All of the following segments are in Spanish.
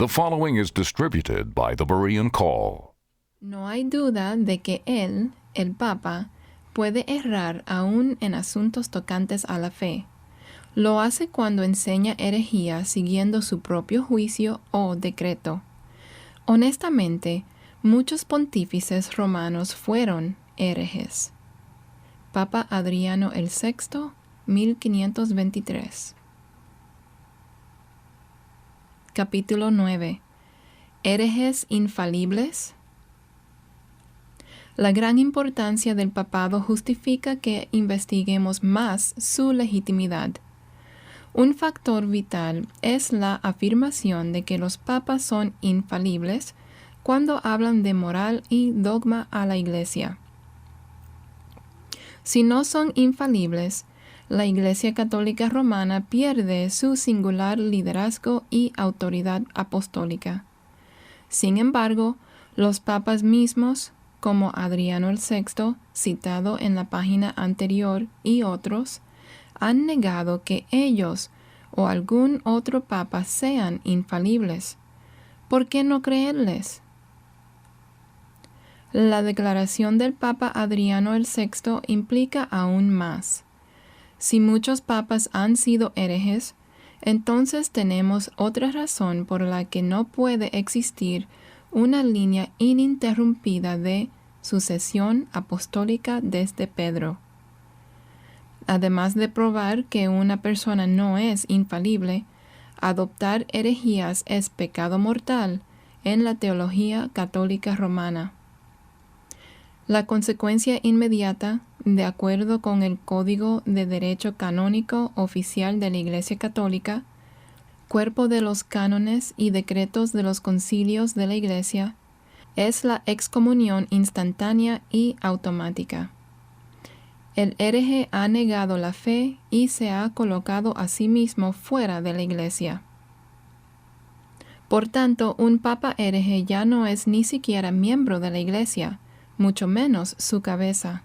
The following is distributed by the Berean Call. No hay duda de que él, el Papa, puede errar aún en asuntos tocantes a la fe. Lo hace cuando enseña herejía siguiendo su propio juicio o decreto. Honestamente, muchos pontífices romanos fueron herejes. Papa Adriano VI, 1523. Capítulo 9. ¿Herejes infalibles? La gran importancia del papado justifica que investiguemos más su legitimidad. Un factor vital es la afirmación de que los papas son infalibles cuando hablan de moral y dogma a la Iglesia. Si no son infalibles, la Iglesia Católica Romana pierde su singular liderazgo y autoridad apostólica. Sin embargo, los papas mismos, como Adriano VI, citado en la página anterior, y otros, han negado que ellos o algún otro papa sean infalibles. ¿Por qué no creerles? La declaración del Papa Adriano VI implica aún más. Si muchos papas han sido herejes, entonces tenemos otra razón por la que no puede existir una línea ininterrumpida de sucesión apostólica desde Pedro. Además de probar que una persona no es infalible, adoptar herejías es pecado mortal en la teología católica romana. La consecuencia inmediata, de acuerdo con el Código de Derecho Canónico Oficial de la Iglesia Católica, cuerpo de los cánones y decretos de los concilios de la Iglesia, es la excomunión instantánea y automática. El hereje ha negado la fe y se ha colocado a sí mismo fuera de la Iglesia. Por tanto, un papa hereje ya no es ni siquiera miembro de la Iglesia, mucho menos su cabeza.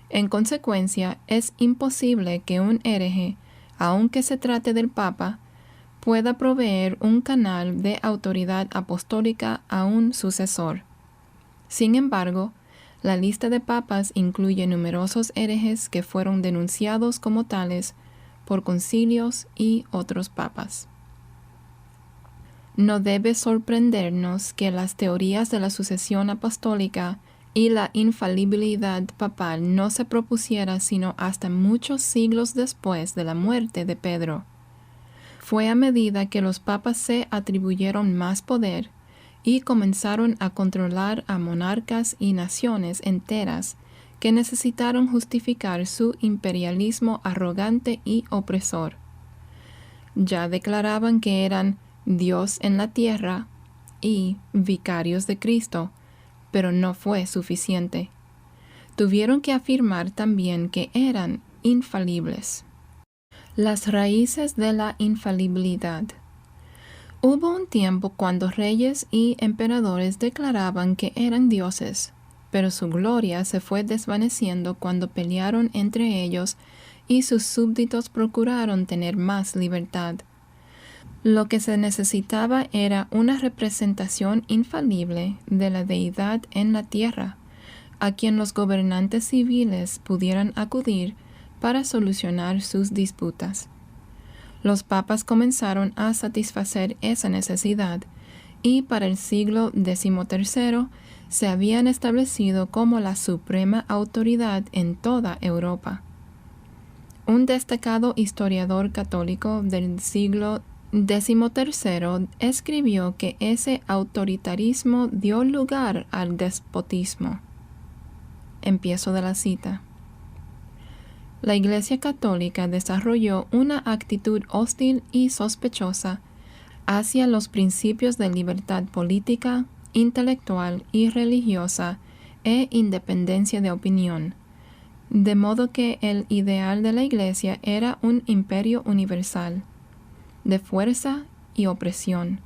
En consecuencia, es imposible que un hereje, aunque se trate del papa, pueda proveer un canal de autoridad apostólica a un sucesor. Sin embargo, la lista de papas incluye numerosos herejes que fueron denunciados como tales por concilios y otros papas. No debe sorprendernos que las teorías de la sucesión apostólica y la infalibilidad papal no se propusiera sino hasta muchos siglos después de la muerte de Pedro. Fue a medida que los papas se atribuyeron más poder y comenzaron a controlar a monarcas y naciones enteras que necesitaron justificar su imperialismo arrogante y opresor. Ya declaraban que eran Dios en la tierra y vicarios de Cristo, pero no fue suficiente. Tuvieron que afirmar también que eran infalibles. Las raíces de la infalibilidad. Hubo un tiempo cuando reyes y emperadores declaraban que eran dioses, pero su gloria se fue desvaneciendo cuando pelearon entre ellos y sus súbditos procuraron tener más libertad. Lo que se necesitaba era una representación infalible de la deidad en la tierra, a quien los gobernantes civiles pudieran acudir para solucionar sus disputas. Los papas comenzaron a satisfacer esa necesidad y para el siglo XIII se habían establecido como la suprema autoridad en toda Europa. Un destacado historiador católico del siglo XIII escribió que ese autoritarismo dio lugar al despotismo. Empiezo de la cita. La Iglesia Católica desarrolló una actitud hostil y sospechosa hacia los principios de libertad política, intelectual y religiosa e independencia de opinión, de modo que el ideal de la Iglesia era un imperio universal, de fuerza y opresión,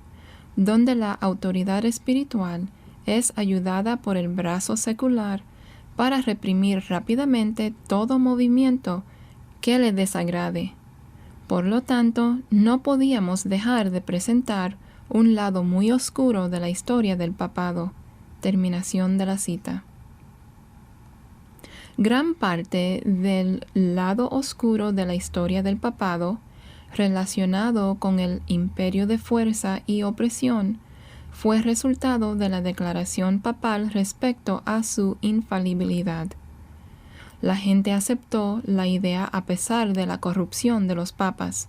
donde la autoridad espiritual es ayudada por el brazo secular para reprimir rápidamente todo movimiento que le desagrade. Por lo tanto, no podíamos dejar de presentar un lado muy oscuro de la historia del papado. Terminación de la cita. Gran parte del lado oscuro de la historia del papado, relacionado con el imperio de fuerza y opresión, fue resultado de la declaración papal respecto a su infalibilidad. La gente aceptó la idea a pesar de la corrupción de los papas.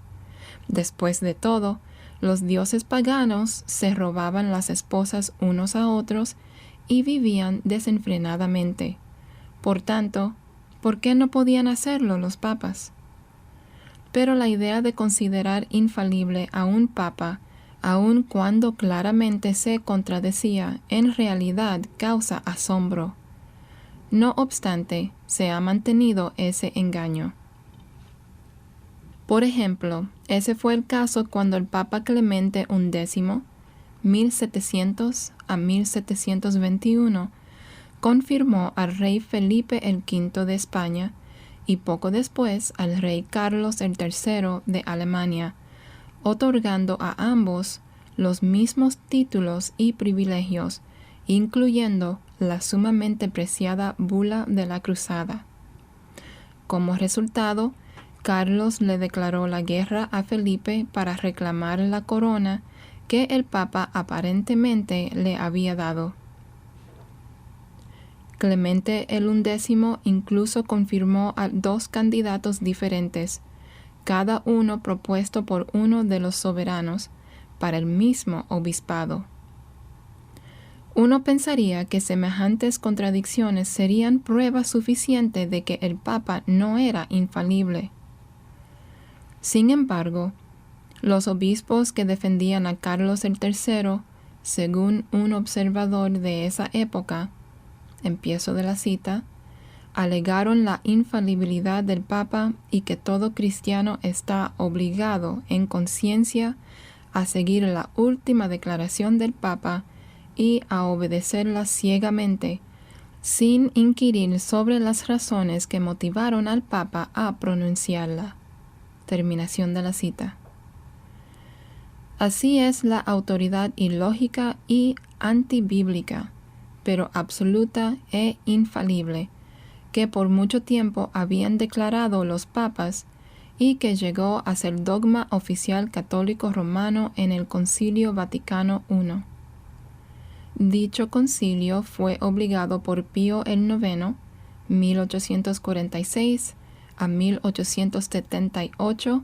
Después de todo, los dioses paganos se robaban las esposas unos a otros y vivían desenfrenadamente. Por tanto, ¿por qué no podían hacerlo los papas? Pero la idea de considerar infalible a un papa, aun cuando claramente se contradecía, en realidad causa asombro. No obstante, se ha mantenido ese engaño. Por ejemplo, ese fue el caso cuando el Papa Clemente XI, 1700 a 1721, confirmó al rey Felipe V de España y poco después al rey Carlos III de Alemania, otorgando a ambos los mismos títulos y privilegios, incluyendo la sumamente preciada bula de la Cruzada. Como resultado, Carlos le declaró la guerra a Felipe para reclamar la corona que el Papa aparentemente le había dado. Clemente XI incluso confirmó a 2 candidatos diferentes, cada uno propuesto por uno de los soberanos, para el mismo obispado. Uno pensaría que semejantes contradicciones serían prueba suficiente de que el Papa no era infalible. Sin embargo, los obispos que defendían a Carlos III, según un observador de esa época, empiezo de la cita, alegaron la infalibilidad del Papa y que todo cristiano está obligado en conciencia a seguir la última declaración del Papa y a obedecerla ciegamente, sin inquirir sobre las razones que motivaron al Papa a pronunciarla. Terminación de la cita. Así es la autoridad ilógica y antibíblica, pero absoluta e infalible, que por mucho tiempo habían declarado los papas y que llegó a ser dogma oficial católico romano en el Concilio Vaticano I. Dicho concilio fue obligado por Pío IX, 1846 a 1878,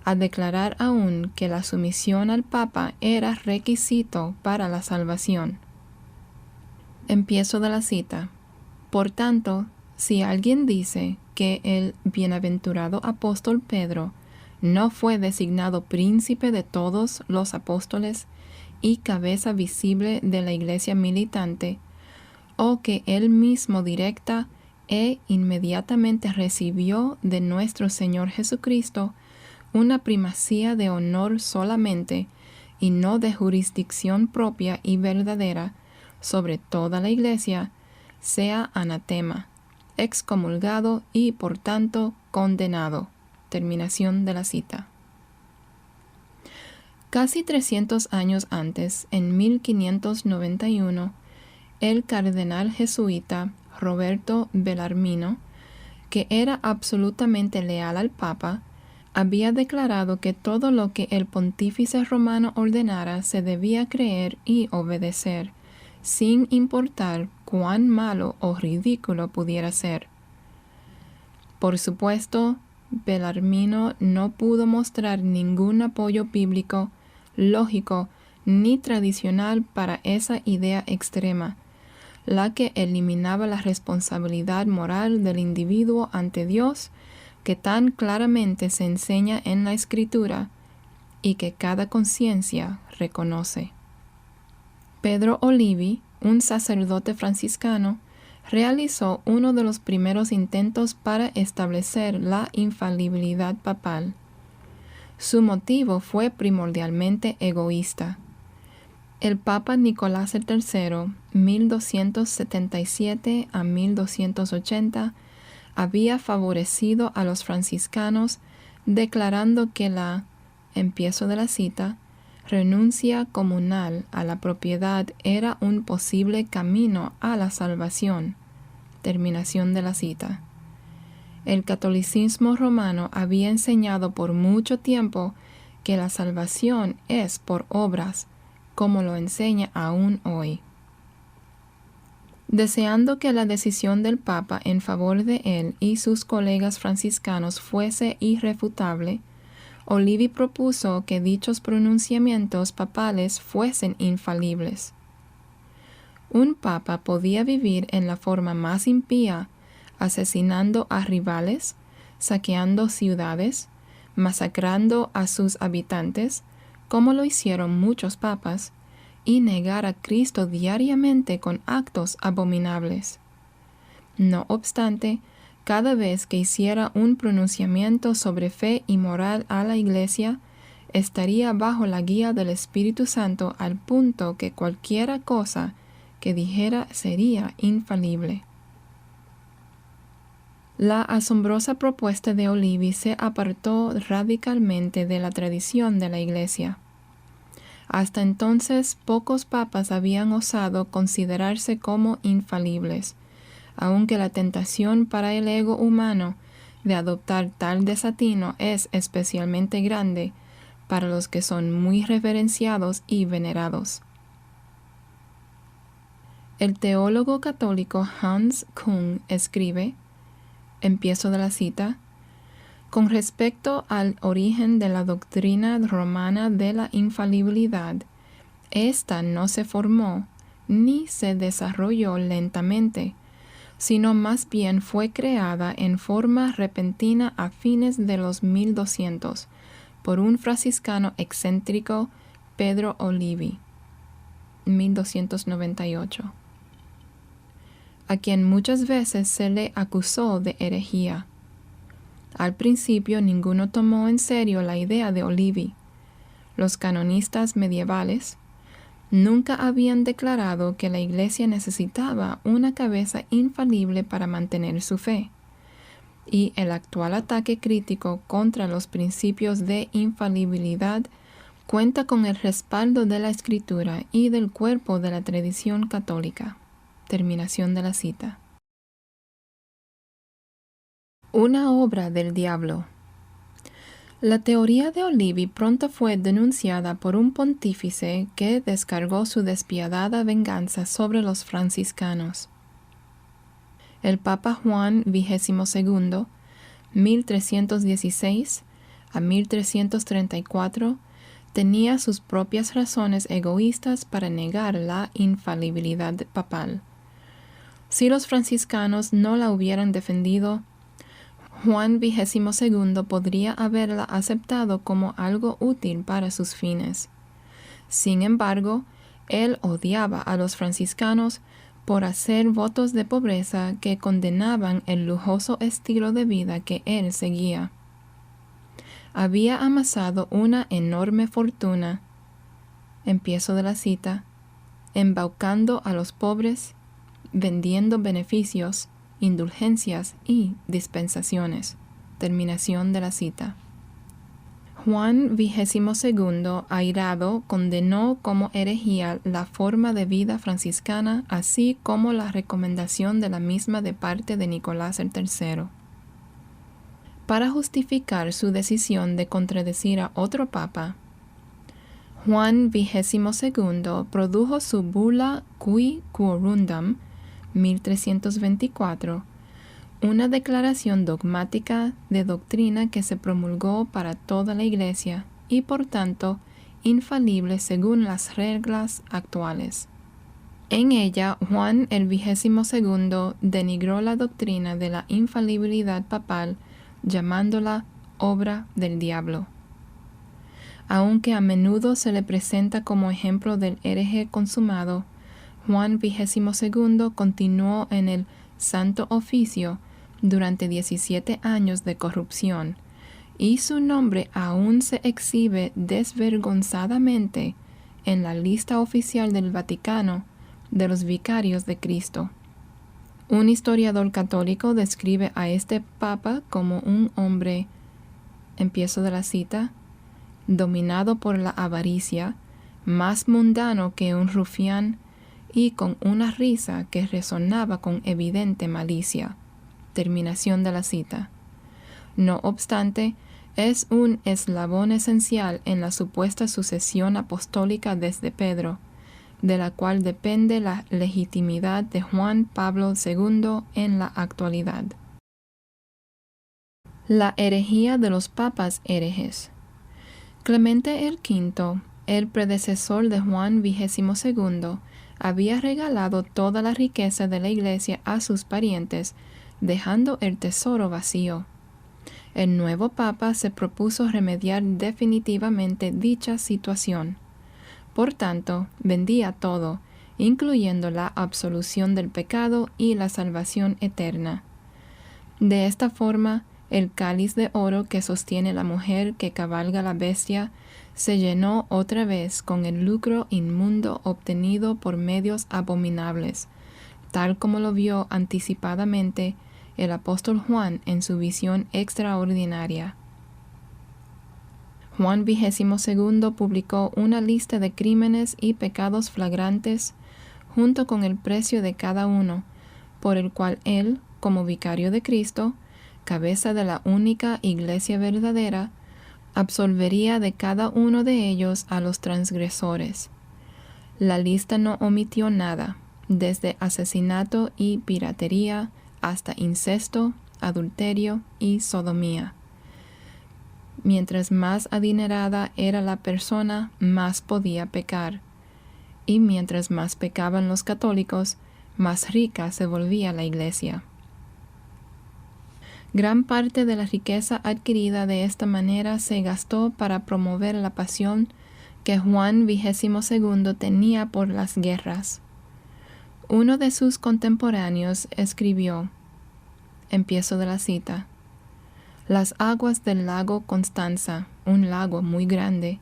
a declarar aún que la sumisión al Papa era requisito para la salvación. Empiezo de la cita. Por tanto, si alguien dice que el bienaventurado apóstol Pedro no fue designado príncipe de todos los apóstoles y cabeza visible de la iglesia militante, o que él mismo directa e inmediatamente recibió de nuestro Señor Jesucristo una primacía de honor solamente y no de jurisdicción propia y verdadera sobre toda la iglesia, sea anatema, excomulgado y por tanto condenado. Terminación de la cita. Casi 300 años antes, en 1591, el cardenal jesuita Roberto Bellarmino, que era absolutamente leal al Papa, había declarado que todo lo que el pontífice romano ordenara se debía creer y obedecer, sin importar cuán malo o ridículo pudiera ser. Por supuesto, Bellarmino no pudo mostrar ningún apoyo bíblico, lógico ni tradicional para esa idea extrema, la que eliminaba la responsabilidad moral del individuo ante Dios, que tan claramente se enseña en la Escritura y que cada conciencia reconoce. Pedro Olivi, un sacerdote franciscano, realizó uno de los primeros intentos para establecer la infalibilidad papal. Su motivo fue primordialmente egoísta. El Papa Nicolás III, 1277 a 1280, había favorecido a los franciscanos declarando que empiezo de la cita, renuncia comunal a la propiedad era un posible camino a la salvación. Terminación de la cita. El catolicismo romano había enseñado por mucho tiempo que la salvación es por obras, como lo enseña aún hoy. Deseando que la decisión del Papa en favor de él y sus colegas franciscanos fuese irrefutable, Olivi propuso que dichos pronunciamientos papales fuesen infalibles. Un papa podía vivir en la forma más impía, asesinando a rivales, saqueando ciudades, masacrando a sus habitantes, como lo hicieron muchos papas, y negar a Cristo diariamente con actos abominables. No obstante, cada vez que hiciera un pronunciamiento sobre fe y moral a la Iglesia, estaría bajo la guía del Espíritu Santo al punto que cualquiera cosa que dijera sería infalible. La asombrosa propuesta de Olivi se apartó radicalmente de la tradición de la Iglesia. Hasta entonces, pocos papas habían osado considerarse como infalibles, aunque la tentación para el ego humano de adoptar tal desatino es especialmente grande para los que son muy reverenciados y venerados. El teólogo católico Hans Küng escribe, empiezo de la cita, con respecto al origen de la doctrina romana de la infalibilidad, ésta no se formó ni se desarrolló lentamente, sino más bien fue creada en forma repentina a fines de los 1200 por un franciscano excéntrico, Pedro Olivi, 1298, a quien muchas veces se le acusó de herejía. Al principio ninguno tomó en serio la idea de Olivi. Los canonistas medievales nunca habían declarado que la Iglesia necesitaba una cabeza infalible para mantener su fe, y el actual ataque crítico contra los principios de infalibilidad cuenta con el respaldo de la Escritura y del cuerpo de la tradición católica. Terminación de la cita. Una obra del diablo. La teoría de Olivi pronto fue denunciada por un pontífice que descargó su despiadada venganza sobre los franciscanos. El Papa Juan XXII, 1316 a 1334, tenía sus propias razones egoístas para negar la infalibilidad papal. Si los franciscanos no la hubieran defendido, Juan XXII podría haberla aceptado como algo útil para sus fines. Sin embargo, él odiaba a los franciscanos por hacer votos de pobreza que condenaban el lujoso estilo de vida que él seguía. Había amasado una enorme fortuna, empiezo de la cita, embaucando a los pobres, vendiendo beneficios, indulgencias y dispensaciones. Terminación de la cita. Juan XXII, airado, condenó como herejía la forma de vida franciscana, así como la recomendación de la misma de parte de Nicolás III. Para justificar su decisión de contradecir a otro papa, Juan XXII produjo su bula Qui Quorundam, 1324, una declaración dogmática de doctrina que se promulgó para toda la Iglesia y por tanto infalible según las reglas actuales. En ella, Juan el XXII denigró la doctrina de la infalibilidad papal, llamándola obra del diablo. Aunque a menudo se le presenta como ejemplo del hereje consumado, Juan XXII continuó en el Santo Oficio durante 17 años de corrupción, y su nombre aún se exhibe desvergonzadamente en la lista oficial del Vaticano de los vicarios de Cristo. Un historiador católico describe a este papa como un hombre, empiezo de la cita, dominado por la avaricia, más mundano que un rufián y con una risa que resonaba con evidente malicia. Terminación de la cita. No obstante, es un eslabón esencial en la supuesta sucesión apostólica desde Pedro, de la cual depende la legitimidad de Juan Pablo II en la actualidad. La herejía de los papas herejes. Clemente el V, el predecesor de Juan XXII, había regalado toda la riqueza de la Iglesia a sus parientes, dejando el tesoro vacío. El nuevo Papa se propuso remediar definitivamente dicha situación. Por tanto, vendía todo, incluyendo la absolución del pecado y la salvación eterna. De esta forma, el cáliz de oro que sostiene la mujer que cabalga la bestia se llenó otra vez con el lucro inmundo obtenido por medios abominables, tal como lo vio anticipadamente el apóstol Juan en su visión extraordinaria. Juan XXII publicó una lista de crímenes y pecados flagrantes, junto con el precio de cada uno, por el cual él, como vicario de Cristo, cabeza de la única Iglesia verdadera, absolvería de cada uno de ellos a los transgresores. La lista no omitió nada, desde asesinato y piratería hasta incesto, adulterio y sodomía. Mientras más adinerada era la persona, más podía pecar, y mientras más pecaban los católicos, más rica se volvía la Iglesia. Gran parte de la riqueza adquirida de esta manera se gastó para promover la pasión que Juan XXII tenía por las guerras. Uno de sus contemporáneos escribió, empiezo de la cita, las aguas del lago Constanza, un lago muy grande,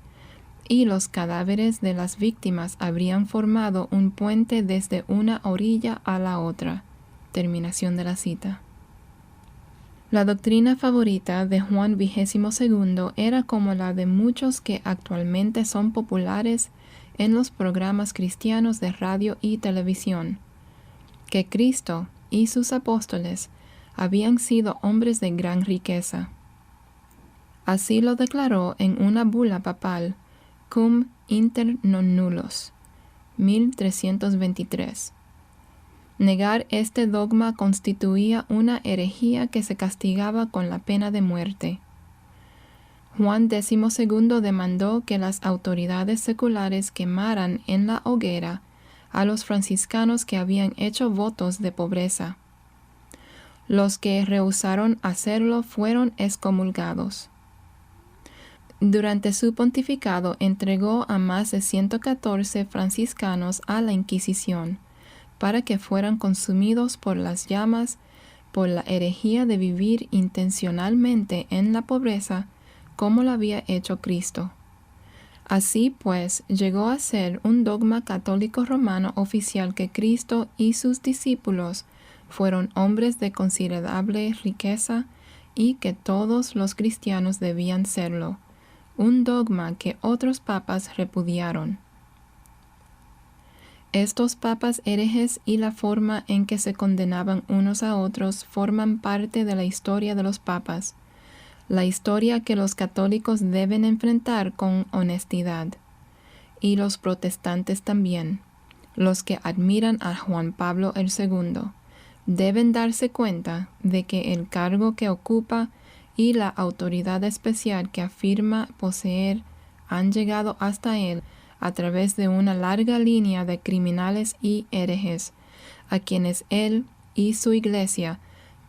y los cadáveres de las víctimas habrían formado un puente desde una orilla a la otra. Terminación de la cita. La doctrina favorita de Juan XXII era como la de muchos que actualmente son populares en los programas cristianos de radio y televisión, que Cristo y sus apóstoles habían sido hombres de gran riqueza. Así lo declaró en una bula papal, Cum Inter Non Nullos, 1323. Negar este dogma constituía una herejía que se castigaba con la pena de muerte. Juan XXII demandó que las autoridades seculares quemaran en la hoguera a los franciscanos que habían hecho votos de pobreza. Los que rehusaron hacerlo fueron excomulgados. Durante su pontificado entregó a más de 114 franciscanos a la Inquisición, para que fueran consumidos por las llamas por la herejía de vivir intencionalmente en la pobreza como lo había hecho Cristo. Así pues, llegó a ser un dogma católico romano oficial que Cristo y sus discípulos fueron hombres de considerable riqueza y que todos los cristianos debían serlo, un dogma que otros papas repudiaron. Estos papas herejes y la forma en que se condenaban unos a otros forman parte de la historia de los papas, la historia que los católicos deben enfrentar con honestidad, y los protestantes también, los que admiran a Juan Pablo II, deben darse cuenta de que el cargo que ocupa y la autoridad especial que afirma poseer han llegado hasta él a través de una larga línea de criminales y herejes, a quienes él y su Iglesia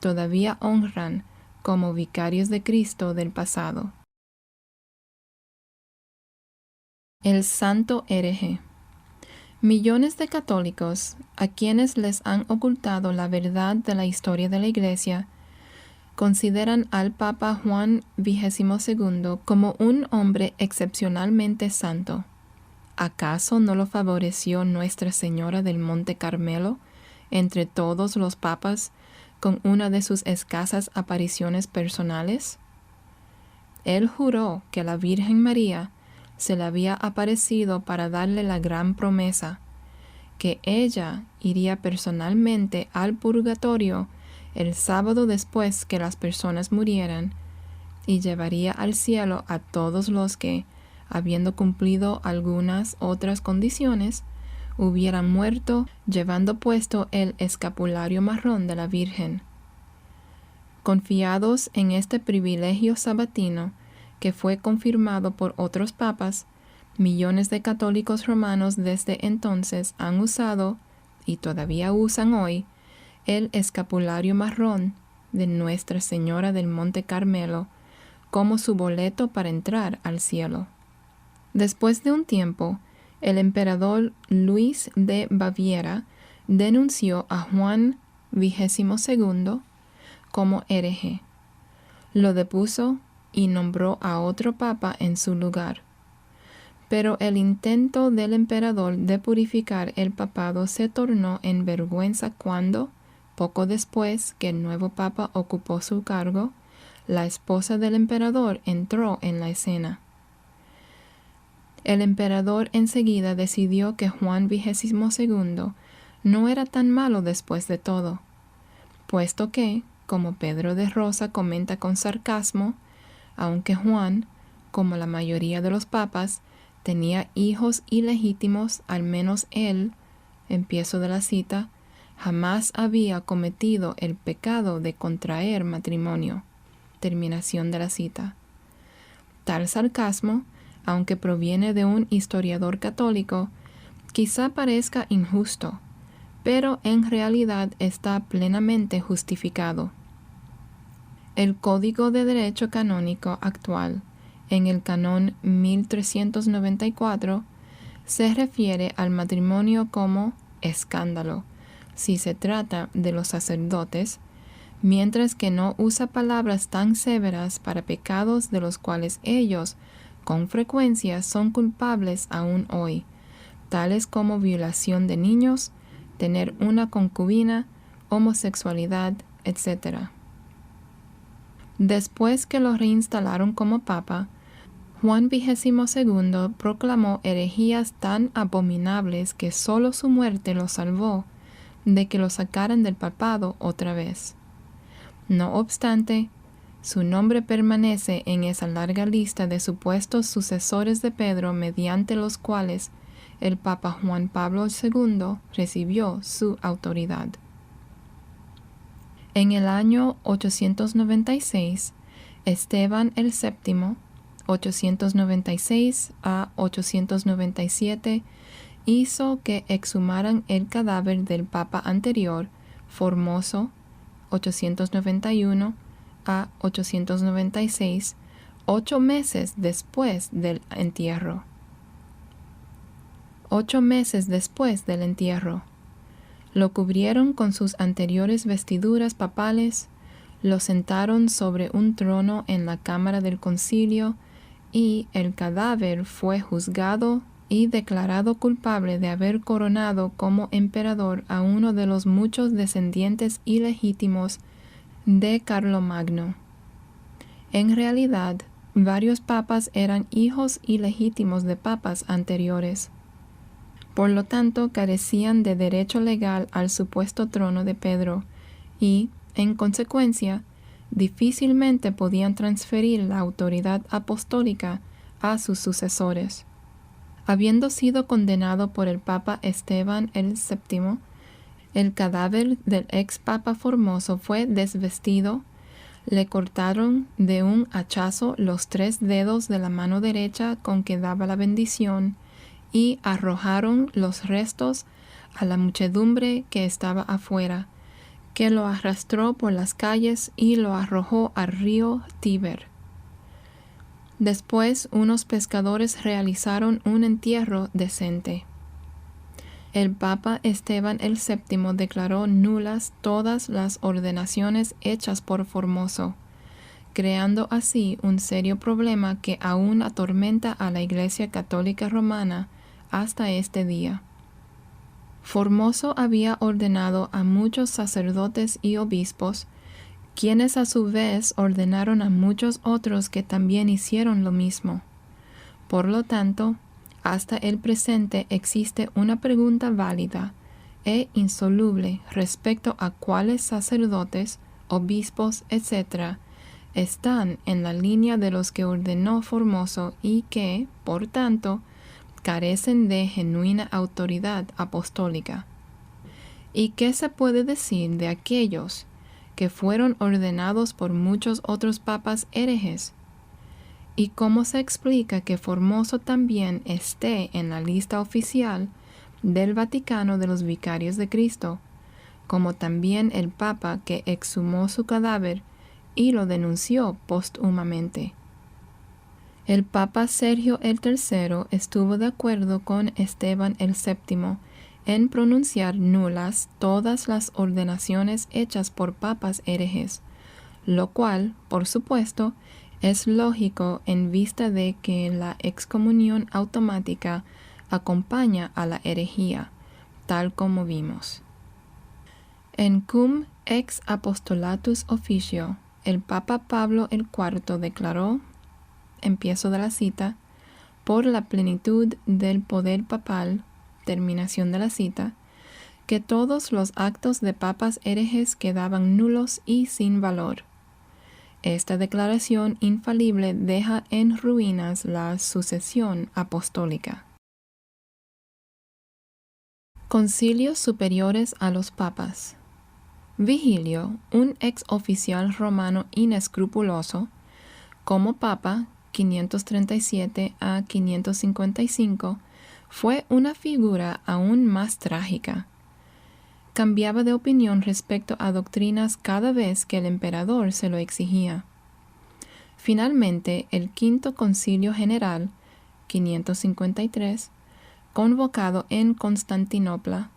todavía honran como vicarios de Cristo del pasado. El santo hereje. Millones de católicos, a quienes les han ocultado la verdad de la historia de la Iglesia, consideran al Papa Juan XXII como un hombre excepcionalmente santo. ¿Acaso no lo favoreció Nuestra Señora del Monte Carmelo entre todos los papas con una de sus escasas apariciones personales? Él juró que la Virgen María se le había aparecido para darle la gran promesa, que ella iría personalmente al purgatorio el sábado después que las personas murieran y llevaría al cielo a todos los que, habiendo cumplido algunas otras condiciones, hubieran muerto llevando puesto el escapulario marrón de la Virgen. Confiados en este privilegio sabatino, que fue confirmado por otros papas, millones de católicos romanos desde entonces han usado, y todavía usan hoy, el escapulario marrón de Nuestra Señora del Monte Carmelo como su boleto para entrar al cielo. Después de un tiempo, el emperador Luis de Baviera denunció a Juan XXII como hereje. Lo depuso y nombró a otro papa en su lugar. Pero el intento del emperador de purificar el papado se tornó en vergüenza cuando, poco después que el nuevo papa ocupó su cargo, la esposa del emperador entró en la escena. El emperador enseguida decidió que Juan XXII no era tan malo después de todo, puesto que, como Pedro de Rosa comenta con sarcasmo, aunque Juan, como la mayoría de los papas, tenía hijos ilegítimos, al menos él, empiezo de la cita, jamás había cometido el pecado de contraer matrimonio. Terminación de la cita. Tal sarcasmo, aunque proviene de un historiador católico, quizá parezca injusto, pero en realidad está plenamente justificado. El Código de Derecho Canónico actual, en el Canón 1394, se refiere al matrimonio como escándalo, si se trata de los sacerdotes, mientras que no usa palabras tan severas para pecados de los cuales ellos, con frecuencia, son culpables aún hoy, tales como violación de niños, tener una concubina, homosexualidad, etc. Después que lo reinstalaron como papa, Juan XXII proclamó herejías tan abominables que sólo su muerte lo salvó de que lo sacaran del papado otra vez. No obstante, su nombre permanece en esa larga lista de supuestos sucesores de Pedro mediante los cuales el Papa Juan Pablo II recibió su autoridad. En el año 896, Esteban el VII, 896 a 897, hizo que exhumaran el cadáver del Papa anterior, Formoso, 891 a 896, 8 meses después del entierro. 8 meses después del entierro. Lo cubrieron con sus anteriores vestiduras papales, lo sentaron sobre un trono en la cámara del concilio y el cadáver fue juzgado y declarado culpable de haber coronado como emperador a uno de los muchos descendientes ilegítimos de Carlomagno. En realidad, varios papas eran hijos ilegítimos de papas anteriores. Por lo tanto, carecían de derecho legal al supuesto trono de Pedro y, en consecuencia, difícilmente podían transferir la autoridad apostólica a sus sucesores. Habiendo sido condenado por el Papa Esteban el VII, el cadáver del ex Papa Formoso fue desvestido, le cortaron de un hachazo los 3 dedos de la mano derecha con que daba la bendición y arrojaron los restos a la muchedumbre que estaba afuera, que lo arrastró por las calles y lo arrojó al río Tíber. Después unos pescadores realizaron un entierro decente. El Papa Esteban el VII declaró nulas todas las ordenaciones hechas por Formoso, creando así un serio problema que aún atormenta a la Iglesia Católica Romana hasta este día. Formoso había ordenado a muchos sacerdotes y obispos quienes a su vez ordenaron a muchos otros que también hicieron lo mismo. Por lo tanto, hasta el presente existe una pregunta válida e insoluble respecto a cuáles sacerdotes, obispos, etc., están en la línea de los que ordenó Formoso y que, por tanto, carecen de genuina autoridad apostólica. ¿Y qué se puede decir de aquellos que fueron ordenados por muchos otros papas herejes? ¿Y cómo se explica que Formoso también esté en la lista oficial del Vaticano de los Vicarios de Cristo, como también el Papa que exhumó su cadáver y lo denunció póstumamente? El Papa Sergio el III estuvo de acuerdo con Esteban el VII en pronunciar nulas todas las ordenaciones hechas por papas herejes, lo cual, por supuesto, es lógico en vista de que la excomunión automática acompaña a la herejía, tal como vimos. En Cum ex apostolatus officio, el Papa Pablo IV declaró, empiezo de la cita, por la plenitud del poder papal, terminación de la cita, que todos los actos de papas herejes quedaban nulos y sin valor. Esta declaración infalible deja en ruinas la sucesión apostólica. Concilios superiores a los papas. Vigilio, un ex oficial romano inescrupuloso, como papa 537 a 555, fue una figura aún más trágica. Cambiaba de opinión respecto a doctrinas cada vez que el emperador se lo exigía. Finalmente, el Quinto Concilio General, 553, convocado en Constantinopla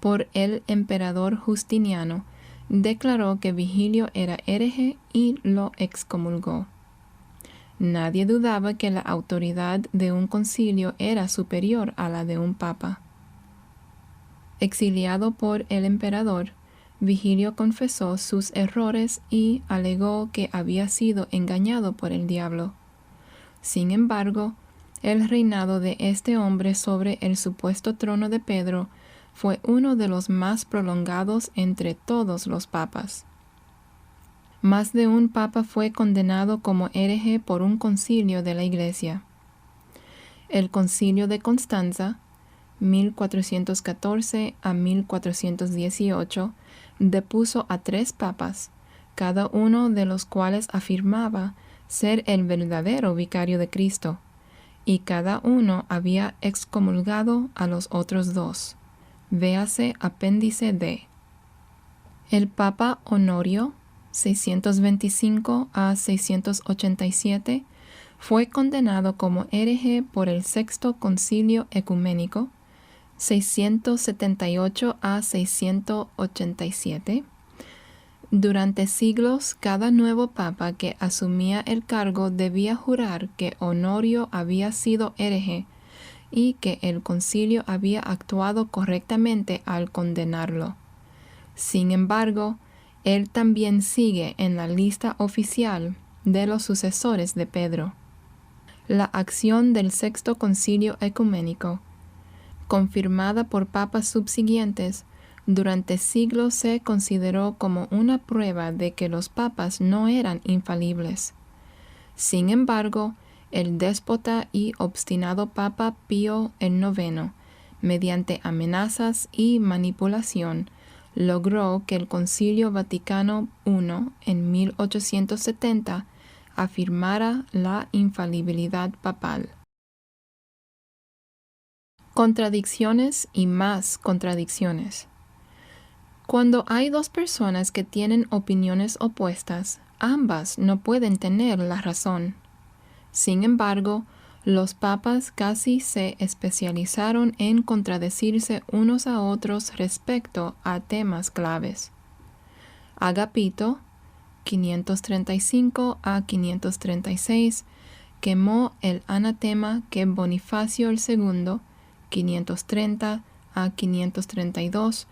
por el emperador Justiniano, declaró que Vigilio era hereje y lo excomulgó. Nadie dudaba que la autoridad de un concilio era superior a la de un papa. Exiliado por el emperador, Vigilio confesó sus errores y alegó que había sido engañado por el diablo. Sin embargo, el reinado de este hombre sobre el supuesto trono de Pedro fue uno de los más prolongados entre todos los papas. Más de un papa fue condenado como hereje por un concilio de la Iglesia. El Concilio de Constanza, 1414 a 1418, depuso a 3 papas, cada uno de los cuales afirmaba ser el verdadero vicario de Cristo, y cada uno había excomulgado a los otros 2. Véase apéndice D. El Papa Honorio, 625 a 687, fue condenado como hereje por el Sexto Concilio Ecuménico, 678 a 687. Durante siglos, cada nuevo papa que asumía el cargo debía jurar que Honorio había sido hereje y que el concilio había actuado correctamente al condenarlo. Sin embargo, él también sigue en la lista oficial de los sucesores de Pedro. La acción del Sexto Concilio Ecuménico, confirmada por papas subsiguientes, durante siglos se consideró como una prueba de que los papas no eran infalibles. Sin embargo, el déspota y obstinado Papa Pío IX, mediante amenazas y manipulación, logró que el Concilio Vaticano I en 1870 afirmara la infalibilidad papal. Contradicciones y más contradicciones. Cuando hay 2 personas que tienen opiniones opuestas, ambas no pueden tener la razón. Sin embargo, los papas casi se especializaron en contradecirse unos a otros respecto a temas claves. Agapito, 535 a 536, quemó el anatema que Bonifacio II, 530 a 532,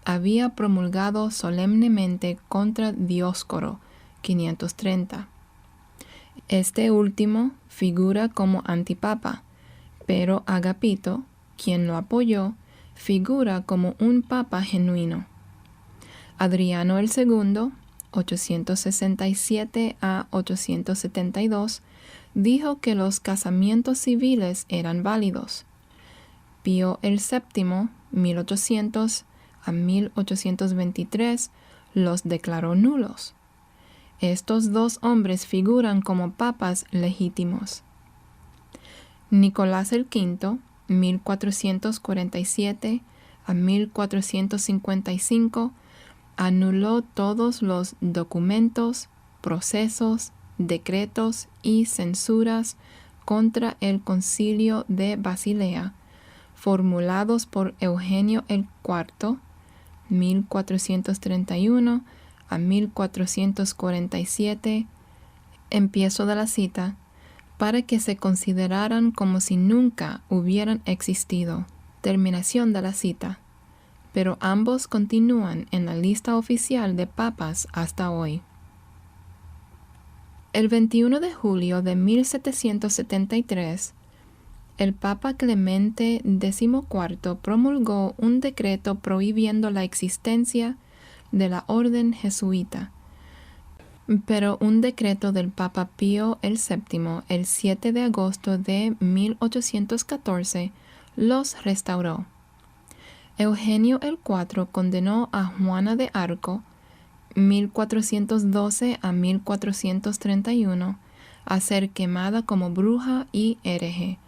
había promulgado solemnemente contra Dioscoro, 530. Este último figura como antipapa, pero Agapito, quien lo apoyó, figura como un papa genuino. Adriano II, 867 a 872, dijo que los casamientos civiles eran válidos. Pío VII, 1800 a 1823, los declaró nulos. Estos dos hombres figuran como papas legítimos. Nicolás V, 1447 a 1455, anuló todos los documentos, procesos, decretos y censuras contra el Concilio de Basilea, formulados por Eugenio IV, 1431 a 1447, empiezo de la cita, para que se consideraran como si nunca hubieran existido. Terminación de la cita. Pero ambos continúan en la lista oficial de papas hasta hoy. El 21 de julio de 1773, el Papa Clemente XIV promulgó un decreto prohibiendo la existencia de la orden jesuita, pero un decreto del Papa Pío VII el 7 de agosto de 1814 los restauró. Eugenio IV condenó a Juana de Arco, 1412 a 1431, a ser quemada como bruja y hereje,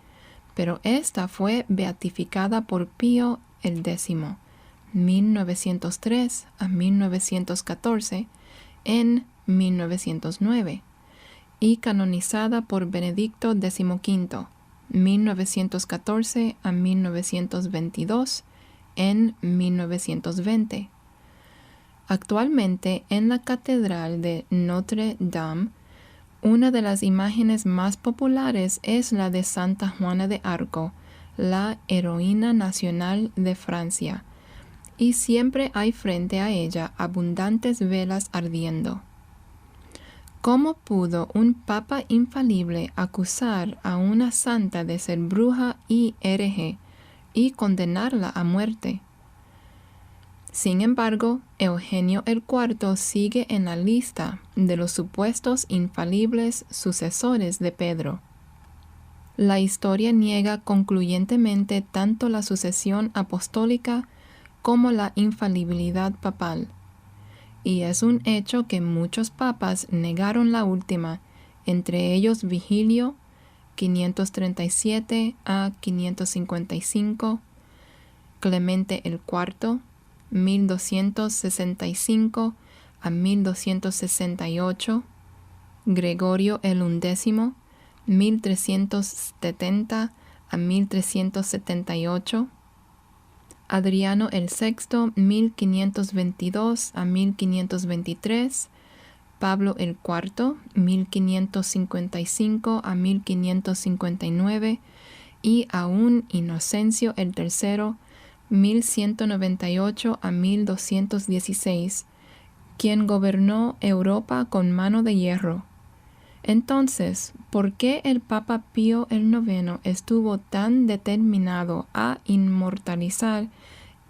pero esta fue beatificada por Pío X, 1903 a 1914, en 1909, y canonizada por Benedicto XV, 1914 a 1922, en 1920. Actualmente, en la Catedral de Notre Dame, una de las imágenes más populares es la de Santa Juana de Arco, la heroína nacional de Francia, y siempre hay frente a ella abundantes velas ardiendo. ¿Cómo pudo un papa infalible acusar a una santa de ser bruja y hereje y condenarla a muerte? Sin embargo, Eugenio IV sigue en la lista de los supuestos infalibles sucesores de Pedro. La historia niega concluyentemente tanto la sucesión apostólica como la infalibilidad papal, y es un hecho que muchos papas negaron la última, entre ellos Vigilio, 537 a 555, Clemente IV, 1265 a 1268, Gregorio el XI, 1370 a 1378, Adriano el VI, 1522 a 1523, Pablo el IV, 1555 a 1559, y aún Inocencio el III, 1198 a 1216, quien gobernó Europa con mano de hierro. Entonces, ¿por qué el Papa Pío IX estuvo tan determinado a inmortalizar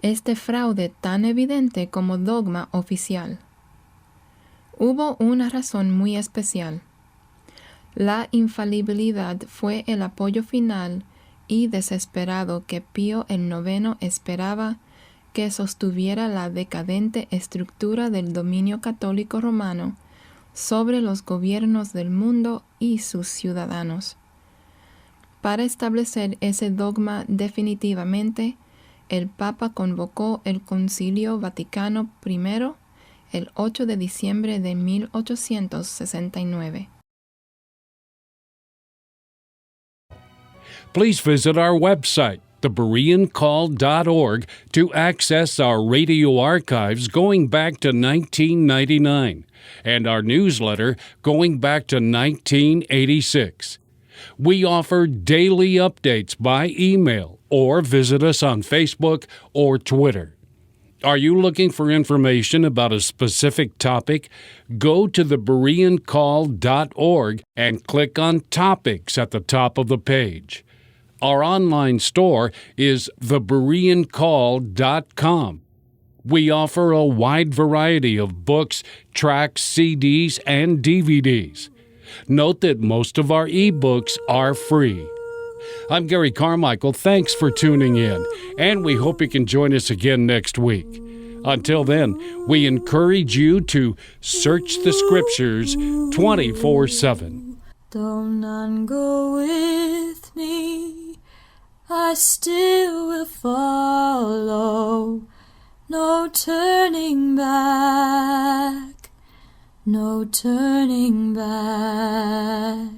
este fraude tan evidente como dogma oficial? Hubo una razón muy especial. La infalibilidad fue el apoyo final y desesperado que Pío IX esperaba que sostuviera la decadente estructura del dominio católico romano sobre los gobiernos del mundo y sus ciudadanos. Para establecer ese dogma definitivamente, el Papa convocó el Concilio Vaticano I el 8 de diciembre de 1869. Please visit our website, thebereancall.org, to access our radio archives going back to 1999 and our newsletter going back to 1986. We offer daily updates by email or visit us on Facebook or Twitter. Are you looking for information about a specific topic? Go to thebereancall.org and click on Topics at the top of the page. Our online store is thebereancall.com. We offer a wide variety of books, tracts, CDs, and DVDs. Note that most of our ebooks are free. I'm Gary Carmichael. Thanks for tuning in, and we hope you can join us again next week. Until then, we encourage you to search the Scriptures 24/7. Though none go with me, I still will follow. No turning back, no turning back.